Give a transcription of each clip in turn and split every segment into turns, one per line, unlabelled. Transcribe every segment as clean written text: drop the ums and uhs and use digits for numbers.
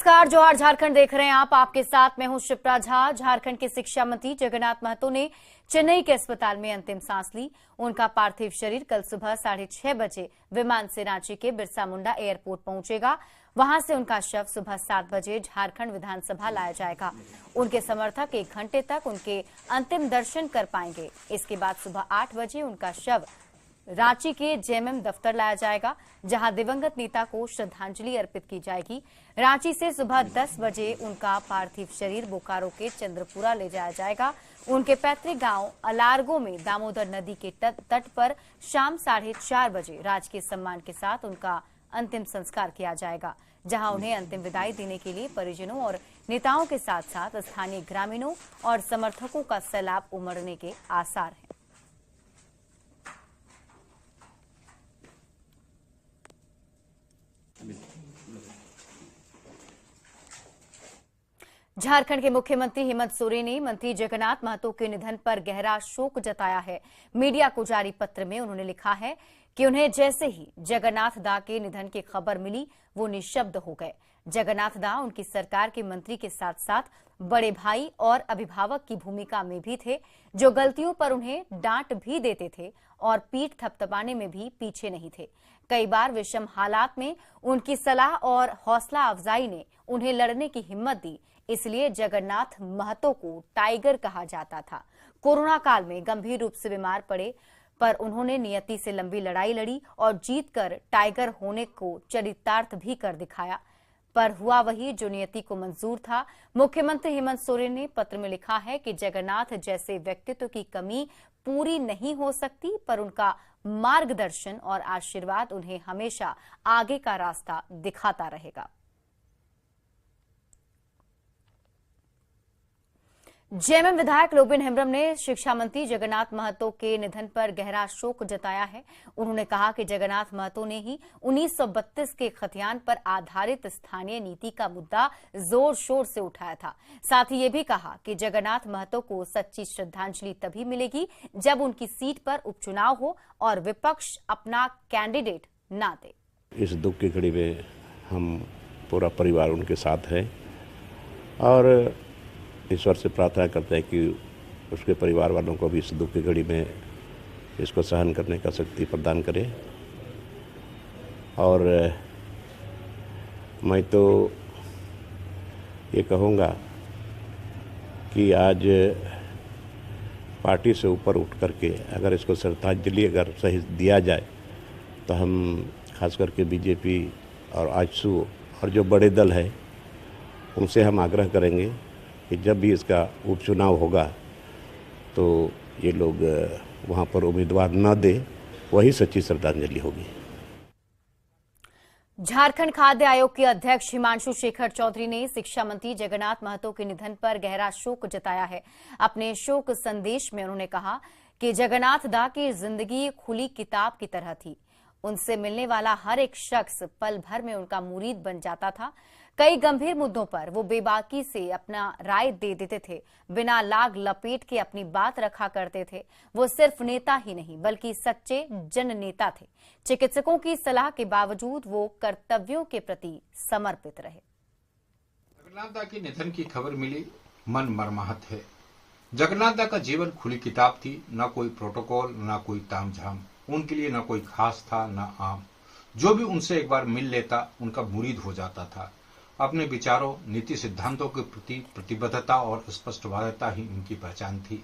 नमस्कार, जोहार झारखंड देख रहे हैं आप। आपके साथ मैं हूं शिप्रा झा। झारखंड के शिक्षा मंत्री जगन्नाथ महतो ने चेन्नई के अस्पताल में अंतिम सांस ली। उनका पार्थिव शरीर कल सुबह 6:30 बजे विमान से रांची के बिरसा मुंडा एयरपोर्ट पहुंचेगा। वहां से उनका शव सुबह 7 बजे झारखंड विधानसभा लाया जाएगा। उनके समर्थक 1 घंटे तक उनके अंतिम दर्शन कर पाएंगे। इसके बाद सुबह 8 बजे उनका शव रांची के जेएमएम दफ्तर लाया जाएगा, जहां दिवंगत नेता को श्रद्धांजलि अर्पित की जाएगी। रांची से सुबह 10 बजे उनका पार्थिव शरीर बोकारो के चंद्रपुरा ले जाया जाएगा। उनके पैतृक गांव अलारगो में दामोदर नदी के तट पर शाम 4:30 बजे राजकीय सम्मान के साथ उनका अंतिम संस्कार किया जाएगा, जहां उन्हें अंतिम विदाई देने के लिए परिजनों और नेताओं के साथ साथ स्थानीय ग्रामीणों और समर्थकों का सैलाब उमड़ने के आसार हैं। झारखंड के मुख्यमंत्री हेमंत सोरेन ने मंत्री जगन्नाथ महतो के निधन पर गहरा शोक जताया है। मीडिया को जारी पत्र में उन्होंने लिखा है कि उन्हें जैसे ही जगन्नाथ दा के निधन की खबर मिली, वो निशब्द हो गए। जगन्नाथ दा उनकी सरकार के मंत्री के साथ साथ बड़े भाई और अभिभावक की भूमिका में भी थे, जो गलतियों पर उन्हें डांट भी देते थे और पीठ थपथपाने में भी पीछे नहीं थे। कई बार विषम हालात में उनकी सलाह और हौसला अफजाई ने उन्हें लड़ने की हिम्मत दी। इसलिए जगन्नाथ महतो को टाइगर कहा जाता था। कोरोना काल में गंभीर रूप से बीमार पड़े पर उन्होंने नियति से लंबी लड़ाई लड़ी और जीतकर टाइगर होने को चरितार्थ भी कर दिखाया। पर हुआ वही जो नियति को मंजूर था। मुख्यमंत्री हेमंत सोरेन ने पत्र में लिखा है कि जगन्नाथ जैसे व्यक्तित्व की कमी पूरी नहीं हो सकती, पर उनका मार्गदर्शन और आशीर्वाद उन्हें हमेशा आगे का रास्ता दिखाता रहेगा। जेएमएम विधायक लोबिन हेम्ब्रम ने शिक्षा मंत्री जगन्नाथ महतो के निधन पर गहरा शोक जताया है। उन्होंने कहा कि जगन्नाथ महतो ने ही 1932 के खतियान पर आधारित स्थानीय नीति का मुद्दा जोर शोर से उठाया था। साथ ही ये भी कहा कि जगन्नाथ महतो को सच्ची श्रद्धांजलि तभी मिलेगी जब उनकी सीट पर उपचुनाव हो और विपक्ष अपना कैंडिडेट न दे।
इस दुख की घड़ी में हम पूरा परिवार उनके साथ है और ईश्वर से प्रार्थना करते हैं कि उसके परिवार वालों को भी इस दुख की घड़ी में इसको सहन करने का शक्ति प्रदान करे। और मैं तो ये कहूँगा कि आज पार्टी से ऊपर उठ करके अगर इसको श्रद्धांजलि अगर सही दिया जाए तो हम खास करके बीजेपी और आजसू और जो बड़े दल है उनसे हम आग्रह करेंगे कि जब भी इसका उपचुनाव होगा तो ये लोग वहां पर उम्मीदवार न दे, वही सच्ची श्रद्धांजलि होगी।
झारखंड खाद्य आयोग के अध्यक्ष हिमांशु शेखर चौधरी ने शिक्षा मंत्री जगन्नाथ महतो के निधन पर गहरा शोक जताया है। अपने शोक संदेश में उन्होंने कहा कि जगन्नाथ दा की जिंदगी खुली किताब की तरह थी। उनसे मिलने वाला हर एक शख्स पल भर में उनका मुरीद बन जाता था। कई गंभीर मुद्दों पर वो बेबाकी से अपना राय दे देते थे, बिना लाग लपेट के अपनी बात रखा करते थे। वो सिर्फ नेता ही नहीं बल्कि सच्चे जन नेता थे। चिकित्सकों की सलाह के बावजूद वो कर्तव्यों के प्रति समर्पित रहे।
जगन्नाथ दा के निधन की खबर मिली, मन मर्माहत है। जगन्नाथ दा का जीवन खुली किताब थी, न कोई प्रोटोकॉल न कोई तामझाम। उनके लिए न कोई खास था न आम। जो भी उनसे एक बार मिल लेता उनका मुरीद हो जाता था। अपने विचारों, नीति सिद्धांतों के प्रति प्रतिबद्धता और स्पष्टवादिता ही उनकी पहचान थी।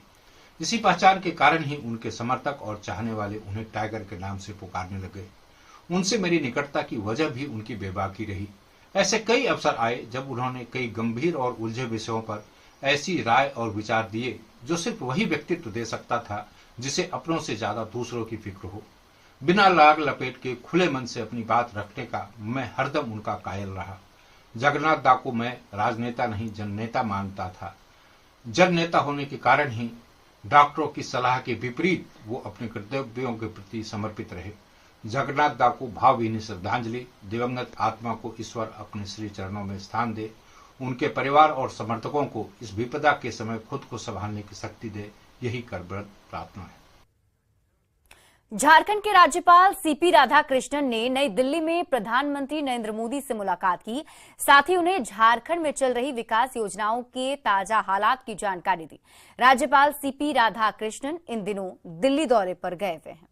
इसी पहचान के कारण ही उनके समर्थक और चाहने वाले उन्हें टाइगर के नाम से पुकारने लगे। उनसे मेरी निकटता की वजह भी उनकी बेबाकी रही। ऐसे कई अवसर आए जब उन्होंने कई गंभीर और उलझे विषयों पर ऐसी राय और विचार दिए जो सिर्फ वही व्यक्तित्व दे सकता था जिसे अपनों से ज्यादा दूसरों की फिक्र हो। बिना लाग लपेट के खुले मन से अपनी बात रखने का मैं हरदम उनका कायल रहा। जगन्नाथ दा को मैं राजनेता नहीं जननेता मानता था। जननेता होने के कारण ही डॉक्टरों की सलाह के विपरीत वो अपने कर्तव्यों के प्रति समर्पित रहे। जगन्नाथ दा को भावभीनी श्रद्धांजलि। दिवंगत आत्मा को ईश्वर अपने श्री चरणों में स्थान दे। उनके परिवार और समर्थकों को इस विपदा के समय खुद को संभालने की शक्ति दे, यही करबद्ध प्रार्थना है।
झारखंड के राज्यपाल सीपी राधाकृष्णन ने नई दिल्ली में प्रधानमंत्री नरेंद्र मोदी से मुलाकात की। साथ ही उन्हें झारखंड में चल रही विकास योजनाओं के ताजा हालात की जानकारी दी। राज्यपाल सीपी राधाकृष्णन इन दिनों दिल्ली दौरे पर गए हुए हैं।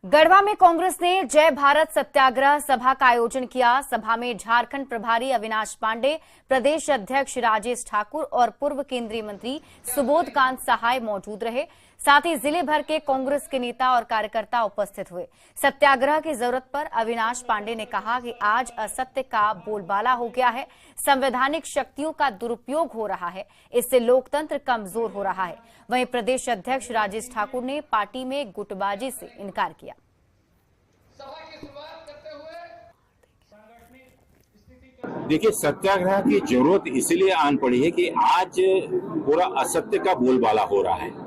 गढ़वा में कांग्रेस ने जय भारत सत्याग्रह सभा का आयोजन किया। सभा में झारखंड प्रभारी अविनाश पांडे, प्रदेश अध्यक्ष राजेश ठाकुर और पूर्व केंद्रीय मंत्री सुबोध कांत सहाय मौजूद रहे। साथ ही जिले भर के कांग्रेस के नेता और कार्यकर्ता उपस्थित हुए। सत्याग्रह की जरूरत पर अविनाश पांडे ने कहा कि आज असत्य का बोलबाला हो गया है, संवैधानिक शक्तियों का दुरुपयोग हो रहा है, इससे लोकतंत्र कमजोर हो रहा है। वहीं प्रदेश अध्यक्ष राजेश ठाकुर ने पार्टी में गुटबाजी से इनकार किया।
देखिए, सत्याग्रह की जरूरत इसलिए आन पड़ी है कि आज पूरा असत्य का बोलबाला हो रहा है।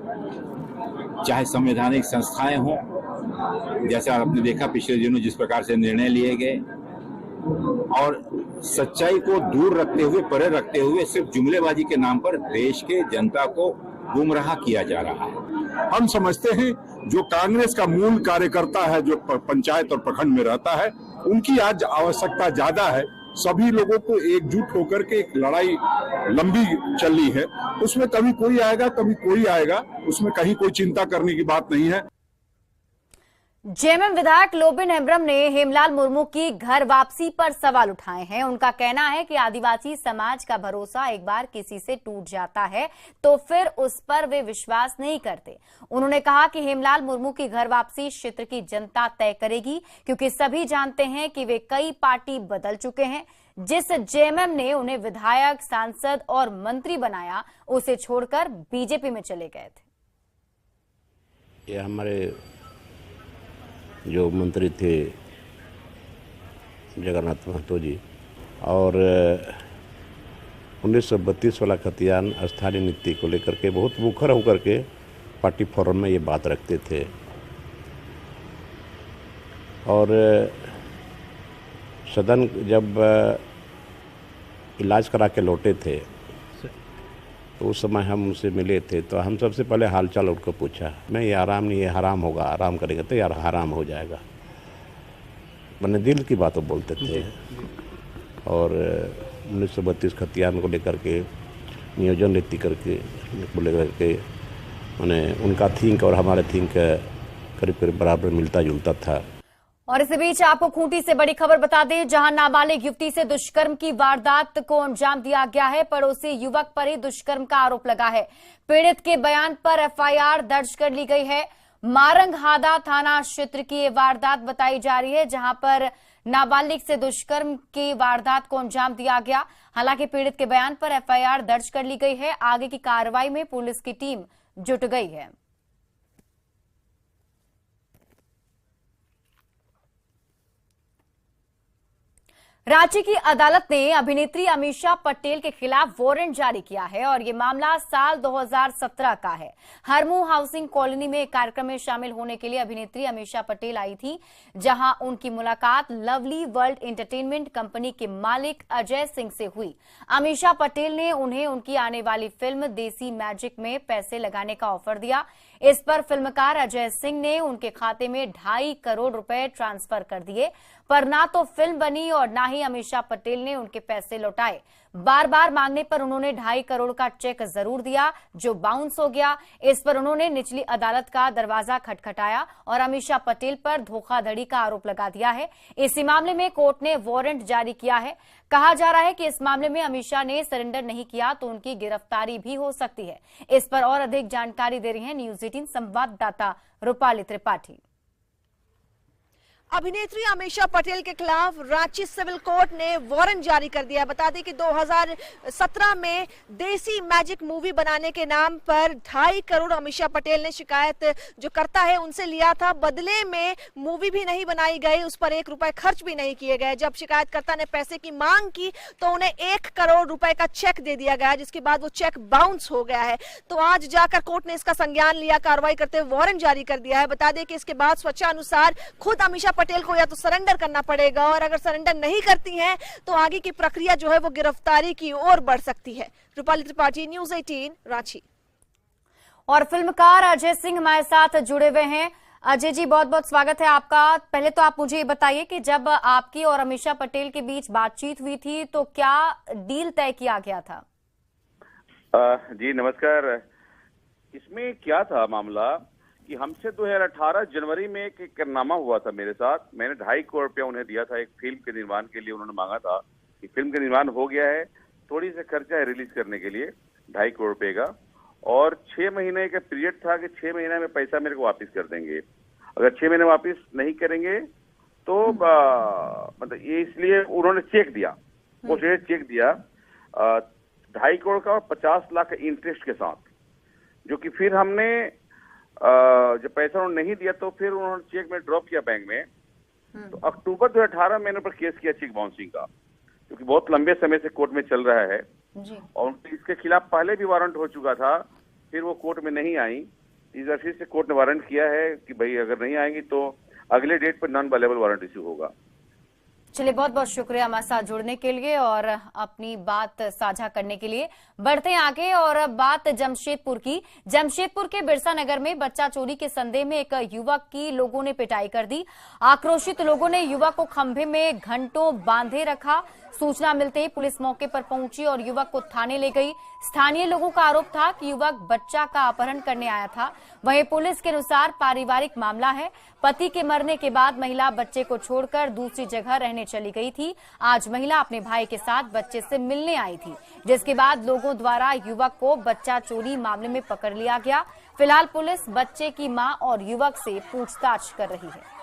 चाहे संवैधानिक संस्थाएं हों, जैसे आपने देखा पिछले दिनों जिस प्रकार से निर्णय लिए गए, और सच्चाई को दूर रखते हुए, परे रखते हुए सिर्फ जुमलेबाजी के नाम पर देश के जनता को गुमराह किया जा रहा है।
हम समझते हैं जो कांग्रेस का मूल कार्यकर्ता है, जो पंचायत और प्रखंड में रहता है, उनकी आज आवश्यकता ज्यादा है। सभी लोगों को एकजुट होकर के एक लड़ाई लंबी चल रही है, उसमें कभी कोई आएगा कभी कोई आएगा, उसमें कहीं कोई चिंता करने की बात नहीं है।
जेएमएम विधायक लोबिन हेम्ब्रम ने हेमलाल मुर्मू की घर वापसी पर सवाल उठाए हैं। उनका कहना है कि आदिवासी समाज का भरोसा एक बार किसी से टूट जाता है तो फिर उस पर वे विश्वास नहीं करते। उन्होंने कहा कि हेमलाल मुर्मू की घर वापसी क्षेत्र की जनता तय करेगी, क्योंकि सभी जानते हैं कि वे कई पार्टी बदल चुके हैं। जिस जेएमएम ने उन्हें विधायक, सांसद और मंत्री बनाया, उसे छोड़कर बीजेपी में चले गए थे।
ये हमारे जो मंत्री थे जगन्नाथ महतो जी, और 1932 वाला खतियान स्थानीय नीति को लेकर के बहुत मुखर होकर के पार्टी फोरम में ये बात रखते थे। और सदन जब इलाज करा के लौटे थे तो उस समय हम उनसे मिले थे, तो हम सबसे पहले हालचाल उनको पूछा। मैं ये आराम नहीं, ये हराम होगा, आराम करेंगे तो यार हराम हो जाएगा। मैंने दिल की बात बोलते थे। और 1932 खतियान को लेकर के नियोजन नीति करके को लेकर के मैंने उनका थिंक और हमारे थिंक करीब करीब बराबर मिलता जुलता था।
और इसी बीच आपको खूंटी से बड़ी खबर बता दें, जहां नाबालिग युवती से दुष्कर्म की वारदात को अंजाम दिया गया है। पड़ोसी युवक पर ही दुष्कर्म का आरोप लगा है। पीड़ित के बयान पर एफआईआर दर्ज कर ली गई है। मारंगहादा थाना क्षेत्र की ये वारदात बताई जा रही है, जहां पर नाबालिग से दुष्कर्म की वारदात को अंजाम दिया गया। हालांकि पीड़ित के बयान पर एफआईआर दर्ज कर ली गई है। आगे की कार्रवाई में पुलिस की टीम जुट गई है। रांची की अदालत ने अभिनेत्री अमीषा पटेल के खिलाफ वारंट जारी किया है और ये मामला साल 2017 का है। हरमू हाउसिंग कॉलोनी में एक कार्यक्रम में शामिल होने के लिए अभिनेत्री अमीषा पटेल आई थी, जहां उनकी मुलाकात लवली वर्ल्ड एंटरटेनमेंट कंपनी के मालिक अजय सिंह से हुई। अमीषा पटेल ने उन्हें उनकी आने वाली फिल्म देसी मैजिक में पैसे लगाने का ऑफर दिया। इस पर फिल्मकार अजय सिंह ने उनके खाते में 2.5 करोड़ रुपए ट्रांसफर कर दिए, पर ना तो फिल्म बनी और ना ही अमीषा पटेल ने उनके पैसे लौटाए। बार बार मांगने पर उन्होंने 2.5 करोड़ का चेक जरूर दिया, जो बाउंस हो गया। इस पर उन्होंने निचली अदालत का दरवाजा खटखटाया और अमीषा पटेल पर धोखाधड़ी का आरोप लगा दिया है। इसी मामले में कोर्ट ने वारंट जारी किया है। कहा जा रहा है कि इस मामले में अमीषा ने सरेंडर नहीं किया तो उनकी गिरफ्तारी भी हो सकती है। इस पर और अधिक जानकारी दे रही हैं न्यूज 18 संवाददाता रूपाली त्रिपाठी।
अभिनेत्री अमीषा पटेल के खिलाफ रांची सिविल कोर्ट ने वारंट जारी कर दिया। बता दें कि 2017 में देसी मैजिक मूवी बनाने के नाम पर 2.5 करोड़ अमीषा पटेल ने शिकायत जो करता है उनसे लिया था। बदले में मूवी भी नहीं बनाई गई, उस पर 1 रुपए खर्च भी नहीं किए गए। जब शिकायतकर्ता ने पैसे की मांग की तो उन्हें 1 करोड़ रुपए का चेक दे दिया गया, जिसके बाद वो चेक बाउंस हो गया है। तो आज जाकर कोर्ट ने इसका संज्ञान लिया, कार्रवाई करते हुए वारंट जारी कर दिया है। बता दें कि इसके बाद स्वच्छानुसार खुद अमीषा पटेल को या तो सरेंडर करना पड़ेगा, और अगर सरेंडर नहीं करती हैं तो आगे की प्रक्रिया जो है वो गिरफ्तारी की ओर बढ़ सकती है। रूपाली त्रिपाठी, न्यूज़ 18, रांची।
और फिल्मकार अजय सिंह हमारे साथ जुड़े हुए हैं। अजय जी, बहुत बहुत स्वागत है आपका। पहले तो आप मुझे ये बताइए कि जब आपकी और अमीषा पटेल के बीच बातचीत हुई थी तो क्या डील तय किया गया था?
जी नमस्कार। इसमें क्या था मामला कि हमसे 2018 जनवरी में एक करनामा हुआ था मेरे साथ। मैंने 2.5 करोड़ रुपया उन्हें दिया था एक फिल्म के निर्माण के लिए। उन्होंने मांगा था कि फिल्म का निर्माण हो गया है, थोड़ी सा खर्चा है रिलीज करने के लिए 2.5 करोड़ रुपए का, और 6 महीने का पीरियड था कि 6 महीने में पैसा मेरे को वापस कर देंगे। अगर 6 महीने वापस नहीं करेंगे तो मतलब ये, इसलिए उन्होंने चेक दिया, वो चेक दिया 2.5 करोड़ का और 50 लाख का इंटरेस्ट के साथ, जो कि फिर हमने जब पैसा उन्होंने नहीं दिया तो फिर उन्होंने चेक में ड्रॉप किया बैंक में। तो अक्टूबर 2018 मैंने पर केस किया चेक बाउंसिंग का, क्योंकि बहुत लंबे समय से कोर्ट में चल रहा है
जी।
और इसके खिलाफ पहले भी वारंट हो चुका था, फिर वो कोर्ट में नहीं आई। इस बार फिर से कोर्ट ने वारंट किया है कि भाई अगर नहीं आएंगी तो अगले डेट पर नॉन अवेलेबल वारंट इश्यू होगा।
चलिए, बहुत बहुत शुक्रिया हमारे साथ जुड़ने के लिए और अपनी बात साझा करने के लिए। बढ़ते हैं आगे और अब बात जमशेदपुर की। जमशेदपुर के बिरसा नगर में बच्चा चोरी के संदेह में एक युवक की लोगों ने पिटाई कर दी। आक्रोशित लोगों ने युवक को खंभे में घंटों बांधे रखा। सूचना मिलते ही पुलिस मौके पर पहुंची और युवक को थाने ले गई। स्थानीय लोगों का आरोप था कि युवक बच्चा का अपहरण करने आया था। वहीं पुलिस के अनुसार पारिवारिक मामला है। पति के मरने के बाद महिला बच्चे को छोड़कर दूसरी जगह रहने चली गई थी। आज महिला अपने भाई के साथ बच्चे से मिलने आई थी, जिसके बाद लोगों द्वारा युवक को बच्चा चोरी मामले में पकड़ लिया गया। फिलहाल पुलिस बच्चे की मां और युवक से पूछताछ कर रही है।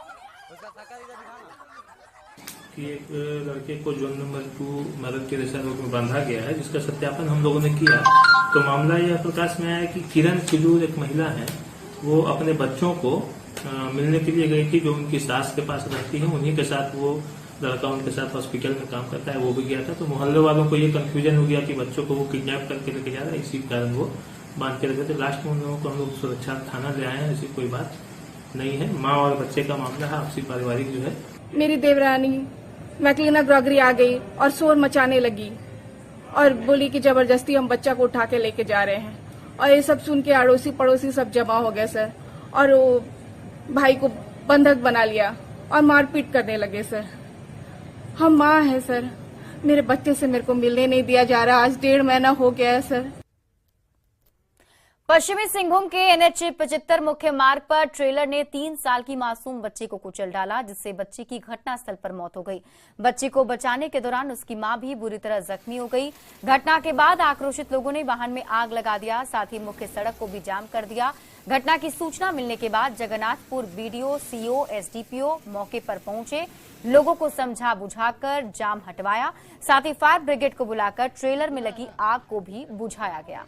कि एक लड़के को जोन नंबर 2 मदद के रेशा रोक में बांधा गया है, जिसका सत्यापन हम लोगों ने किया। तो मामला यह प्रकाश में आया कि किरण किलूर एक महिला है, वो अपने बच्चों को मिलने के लिए गई थी, जो उनकी सास के पास रहती है। उन्हीं के साथ वो लड़का उनके साथ हॉस्पिटल में काम करता है, वो भी गया था। तो मोहल्ले वालों को ये कंफ्यूजन हो गया कि बच्चों को वो किडनैप करके लेके जा रहा है, इसी कारण वो बांध के रखे थे। लास्ट में उन लोगों को हम लोग सुरक्षा थाना ले आए हैं, ऐसी कोई बात नहीं है। माँ और बच्चे का मामला है, आपसी पारिवारिक जो है।
मेरी देवरानी मैकलिना ग्रॉगरी आ गई और शोर मचाने लगी और बोली कि जबरदस्ती हम बच्चा को उठा के लेके जा रहे हैं। और ये सब सुन के अड़ोसी पड़ोसी सब जमा हो गए सर, और वो भाई को बंधक बना लिया और मारपीट करने लगे सर। हम माँ है सर, मेरे बच्चे से मेरे को मिलने नहीं दिया जा रहा। आज 1.5 महीना हो गया है सर।
पश्चिमी सिंहभूम के NH 75 मुख्य मार्ग पर ट्रेलर ने 3 साल की मासूम बच्ची को कुचल डाला, जिससे बच्ची की घटनास्थल पर मौत हो गई। बच्ची को बचाने के दौरान उसकी मां भी बुरी तरह जख्मी हो गई। घटना के बाद आक्रोशित लोगों ने वाहन में आग लगा दिया, साथ ही मुख्य सड़क को भी जाम कर दिया। घटना की सूचना मिलने के बाद जगन्नाथपुर BDO, CO, SDPO मौके पर पहुंचे। लोगों को समझा बुझाकर जाम हटवाया, साथ ही फायर ब्रिगेड को बुलाकर ट्रेलर में लगी आग को भी बुझाया गया।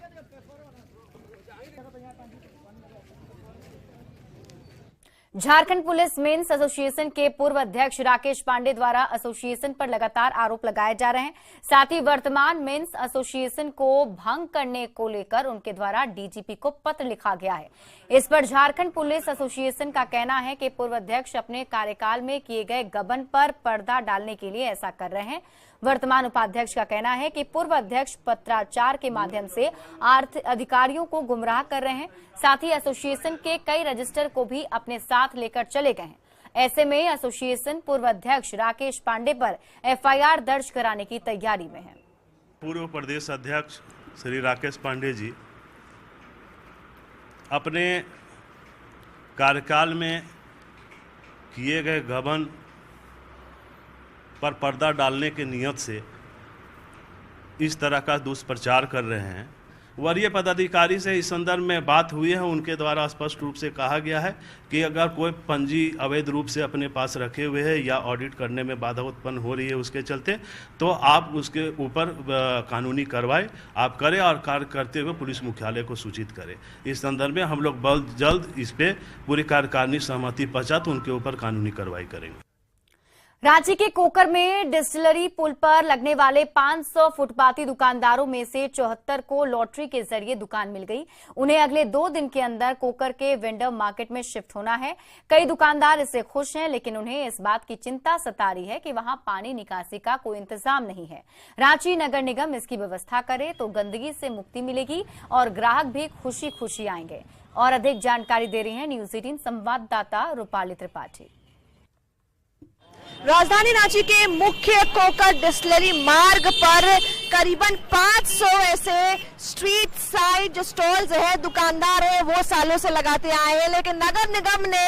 झारखंड पुलिस मेंस एसोसिएशन के पूर्व अध्यक्ष राकेश पांडे द्वारा एसोसिएशन पर लगातार आरोप लगाए जा रहे हैं। साथ ही वर्तमान मेंस एसोसिएशन को भंग करने को लेकर उनके द्वारा डीजीपी को पत्र लिखा गया है। इस पर झारखंड पुलिस एसोसिएशन का कहना है कि पूर्व अध्यक्ष अपने कार्यकाल में किए गए गबन पर पर्दा डालने के लिए ऐसा कर रहे हैं। वर्तमान उपाध्यक्ष का कहना है कि पूर्व अध्यक्ष पत्राचार के माध्यम से अधिकारियों को गुमराह कर रहे हैं। साथ ही एसोसिएशन के कई रजिस्टर को भी अपने साथ लेकर चले गए हैं। ऐसे में एसोसिएशन पूर्व अध्यक्ष राकेश पांडे पर FIR दर्ज कराने की तैयारी में है।
पूर्व प्रदेश अध्यक्ष श्री राकेश पांडे जी अपने कार्यकाल में किए गए गबन पर पर्दा डालने के नियत से इस तरह का दुष्प्रचार कर रहे हैं। वरीय पदाधिकारी से इस संदर्भ में बात हुई है, उनके द्वारा स्पष्ट रूप से कहा गया है कि अगर कोई पंजी अवैध रूप से अपने पास रखे हुए है या ऑडिट करने में बाधा उत्पन्न हो रही है उसके चलते, तो आप उसके ऊपर कानूनी कार्रवाई आप करें और कार्य करते हुए पुलिस मुख्यालय को सूचित करें। इस संदर्भ में हम लोग जल्द इस पर पूरी कार्यकारिणी सहमति पहुंचा तो उनके ऊपर कानूनी कार्रवाई करेंगे।
रांची के कोकर में डिस्टिलरी पुल पर लगने वाले 500 फुटपाथी दुकानदारों में से 74 को लॉटरी के जरिए दुकान मिल गई। उन्हें अगले 2 दिन के अंदर कोकर के वेंडर मार्केट में शिफ्ट होना है। कई दुकानदार इससे खुश हैं, लेकिन उन्हें इस बात की चिंता सता रही है कि वहां पानी निकासी का कोई इंतजाम नहीं है। रांची नगर निगम इसकी व्यवस्था करे तो गंदगी से मुक्ति मिलेगी और ग्राहक भी खुशी खुशी आएंगे। और अधिक जानकारी दे रही हैं न्यूज 18 संवाददाता रूपाली त्रिपाठी।
राजधानी रांची के मुख्य कोकर डिस्टिलरी मार्ग पर करीबन 500 ऐसे स्ट्रीट साइड जो स्टॉल्स है, दुकानदार है, वो सालों से लगाते आए हैं, लेकिन नगर निगम ने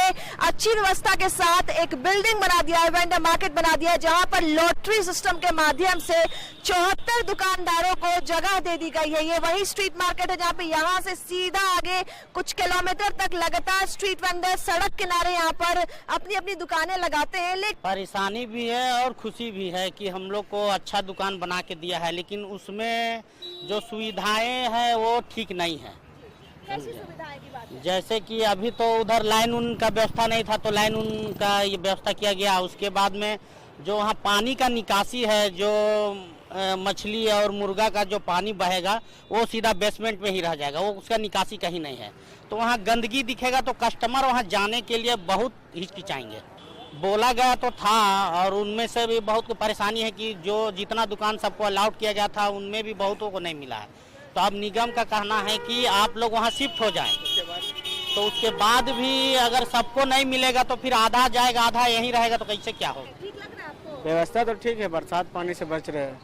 अच्छी व्यवस्था के साथ एक बिल्डिंग बना दिया है, वेंडर मार्केट बना दिया है, जहां पर लॉटरी सिस्टम के माध्यम से 74 दुकानदारों को जगह दे दी गई है। ये वही स्ट्रीट मार्केट है जहां पे यहाँ से सीधा आगे कुछ किलोमीटर तक लगातार स्ट्रीट वेंडर सड़क किनारे यहाँ पर अपनी अपनी दुकानें लगाते हैं। लेकिन
परेशानी भी है और खुशी भी है कि हम लोग को अच्छा दुकान बना के दिया है, लेकिन उसमें जो सुविधाएं हैं वो ठीक नहीं है।
कैसी सुविधाएं की बात है?
जैसे कि अभी तो उधर लाइन उनका व्यवस्था नहीं था, तो लाइन उनका ये व्यवस्था किया गया। उसके बाद में जो वहाँ पानी का निकासी है, जो मछली और मुर्गा का जो पानी बहेगा वो सीधा बेसमेंट में ही रह जाएगा, वो उसका निकासी कहीं नहीं है। तो वहाँ गंदगी दिखेगा तो कस्टमर वहाँ जाने के लिए बहुत हिचकिचाएंगे। बोला गया तो था और उनमें से भी बहुत परेशानी है कि जो जितना दुकान सबको अलाउड किया गया था उनमें भी बहुतों को नहीं मिला है। तो अब निगम का कहना है कि आप लोग वहाँ शिफ्ट हो जाएं। तो उसके बाद भी अगर सबको नहीं मिलेगा तो फिर आधा जाएगा, आधा यहीं रहेगा, तो कैसे क्या होगा?
ठीक लग रहा है आपको?
व्यवस्था तो ठीक है, बरसात पानी से बच रहे हैं।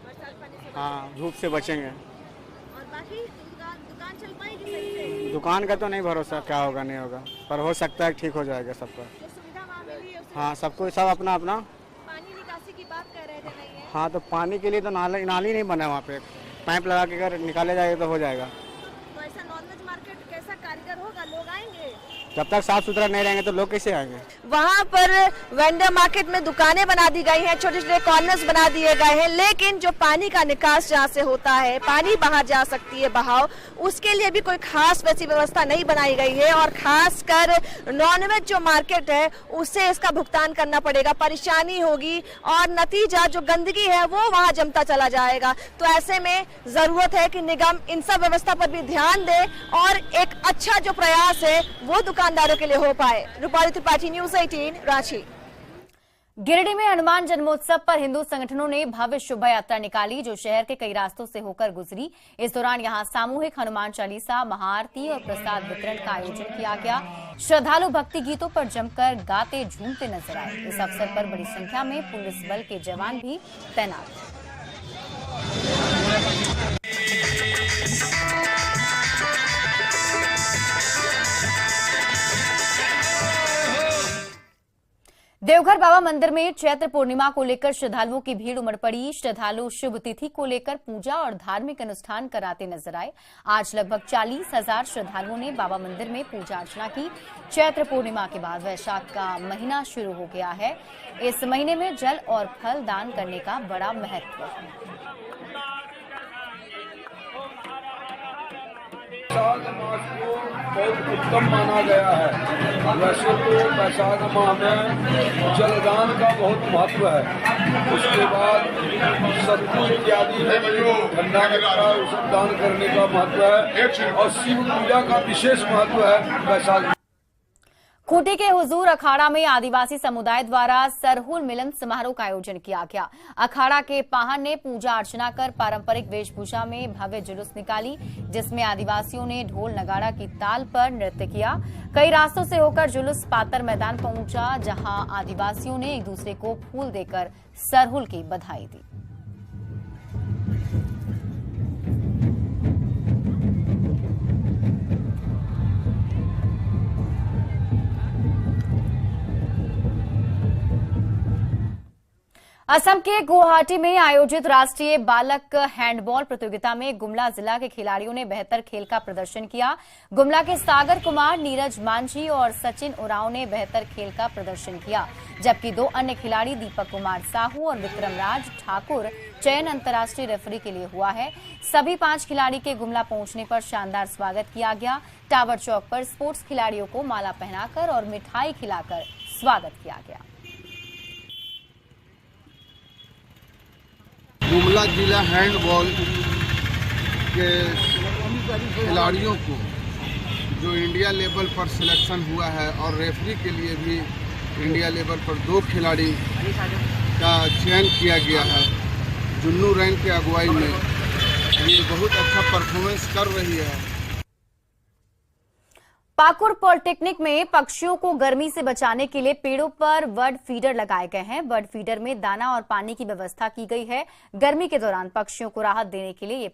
बरसात पानी से
हाँ, धूप से बचेंगे।
और बाकी दुकान चल पाएगी सही से?
दुकान का तो नहीं भरोसा क्या होगा नहीं होगा, पर हो सकता है ठीक हो जाएगा सबका।
जो सुविधा वहाँ मिली है उससे
हाँ, सबको सब अपना अपना।
पानी निकासी की बात कर रहे थे, नहीं है?
हाँ, तो पानी के लिए तो नाली नहीं बना वहाँ पे, पाइप लगा के अगर निकाले जाएगा तो हो जाएगा।
तो ऐसा नॉनवेज मार्केट कैसा कारीगर होगा? लोग आएंगे?
जब तक साफ सुथरा नहीं रहेंगे तो लोग कैसे आएंगे?
वहाँ पर वेंडर मार्केट में दुकानें बना दी गई हैं, छोटे छोटे कॉर्नर्स बना दिए गए हैं, लेकिन जो पानी का निकास जहाँ से होता है, पानी बाहर जा सकती है बहाव, उसके लिए भी कोई खास वैसी व्यवस्था नहीं बनाई गई है। और खासकर नॉनवेज जो मार्केट है उससे इसका भुगतान करना पड़ेगा, परेशानी होगी और नतीजा जो गंदगी है वो वहाँ जमता चला जाएगा। तो ऐसे में जरूरत है कि निगम इन सब व्यवस्था पर भी ध्यान दे और एक अच्छा जो प्रयास है वो दुकानदारों के लिए हो पाए। रूपाली त्रिपाठी, न्यूज 18 रांची।
गिरिडीह में हनुमान जन्मोत्सव पर हिंदू संगठनों ने भव्य शोभा यात्रा निकाली, जो शहर के कई रास्तों से होकर गुजरी। इस दौरान यहां सामूहिक हनुमान चालीसा, महाआरती और प्रसाद वितरण का आयोजन किया गया। श्रद्धालु भक्ति गीतों पर जमकर गाते झूमते नजर आए। इस अवसर पर बड़ी संख्या में पुलिस बल के जवान भी तैनात थे। देवघर बाबा मंदिर में चैत्र पूर्णिमा को लेकर श्रद्धालुओं की भीड़ उमड़ पड़ी। श्रद्धालु शुभ तिथि को लेकर पूजा और धार्मिक अनुष्ठान कराते नजर आए। आज लगभग 40,000 श्रद्धालुओं ने बाबा मंदिर में पूजा अर्चना की। चैत्र पूर्णिमा के बाद वैशाख का महीना शुरू हो गया है। इस महीने में जल और फल दान करने का बड़ा महत्व है।
वैशाख मास को बहुत उत्तम माना गया है। वैसे तो वैशाख माह में जलदान का बहुत महत्व है। उसके बाद सब्जी इत्यादि ठंडा का सब दान करने का महत्व है और शिव पूजा का विशेष महत्व है वैशाख।
खूंटी के हुजूर अखाड़ा में आदिवासी समुदाय द्वारा सरहुल मिलन समारोह का आयोजन किया गया। अखाड़ा के पाहन ने पूजा अर्चना कर पारंपरिक वेशभूषा में भव्य जुलूस निकाली, जिसमें आदिवासियों ने ढोल नगाड़ा की ताल पर नृत्य किया। कई रास्तों से होकर जुलूस पातर मैदान पहुंचा, जहां आदिवासियों ने एक दूसरे को फूल देकर सरहुल की बधाई दी। असम के गुवाहाटी में आयोजित राष्ट्रीय बालक हैंडबॉल प्रतियोगिता में गुमला जिला के खिलाड़ियों ने बेहतर खेल का प्रदर्शन किया। गुमला के सागर कुमार, नीरज मांझी और सचिन उरांव ने बेहतर खेल का प्रदर्शन किया, जबकि 2 अन्य खिलाड़ी दीपक कुमार साहू और विक्रम राज ठाकुर चयन अंतर्राष्ट्रीय रेफरी के लिए हुआ है। सभी 5 खिलाड़ी के गुमला पहुंचने पर शानदार स्वागत किया गया। टावर चौक पर स्पोर्ट्स खिलाड़ियों को माला पहनाकर और मिठाई खिलाकर स्वागत किया गया।
मामला जिला हैंडबॉल के खिलाड़ियों को जो इंडिया लेवल पर सिलेक्शन हुआ है और रेफरी के लिए भी इंडिया लेवल पर 2 खिलाड़ी का चयन किया गया है। जुन्नू रैंक की अगुवाई में ये बहुत अच्छा परफॉर्मेंस कर रही है।
पाकुड़ पॉलिटेक्निक में पक्षियों को गर्मी से बचाने के लिए पेड़ों पर बर्ड फीडर लगाए गए हैं। बर्ड फीडर में दाना और पानी की व्यवस्था की गई है। गर्मी के दौरान पक्षियों को राहत देने के लिए ये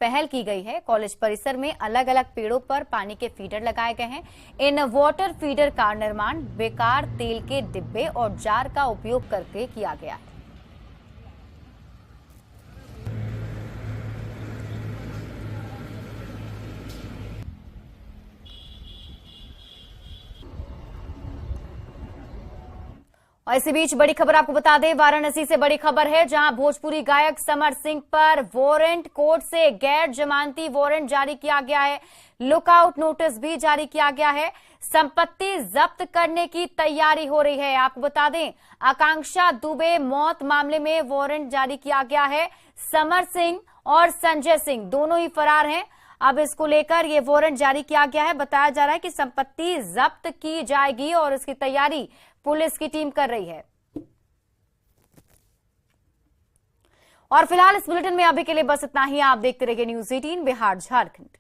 पहल की गई है। कॉलेज परिसर में अलग अलग पेड़ों पर पानी के फीडर लगाए गए हैं। इन वाटर फीडर का निर्माण बेकार तेल के डिब्बे और जार का उपयोग करके किया गया है। और इसी बीच बड़ी खबर आपको बता दें, वाराणसी से बड़ी खबर है, जहां भोजपुरी गायक समर सिंह पर वारंट कोर्ट से गैर जमानती वारंट जारी किया गया है। लुकआउट नोटिस भी जारी किया गया है। संपत्ति जब्त करने की तैयारी हो रही है। आपको बता दें, आकांक्षा दुबे मौत मामले में वारंट जारी किया गया है। समर सिंह और संजय सिंह दोनों ही फरार हैं। अब इसको लेकर ये वारंट जारी किया गया है। बताया जा रहा है कि संपत्ति जब्त की जाएगी और इसकी तैयारी पुलिस की टीम कर रही है। और फिलहाल इस बुलेटिन में अभी के लिए बस इतना ही। आप देखते रहिए न्यूज़ 18 बिहार झारखंड।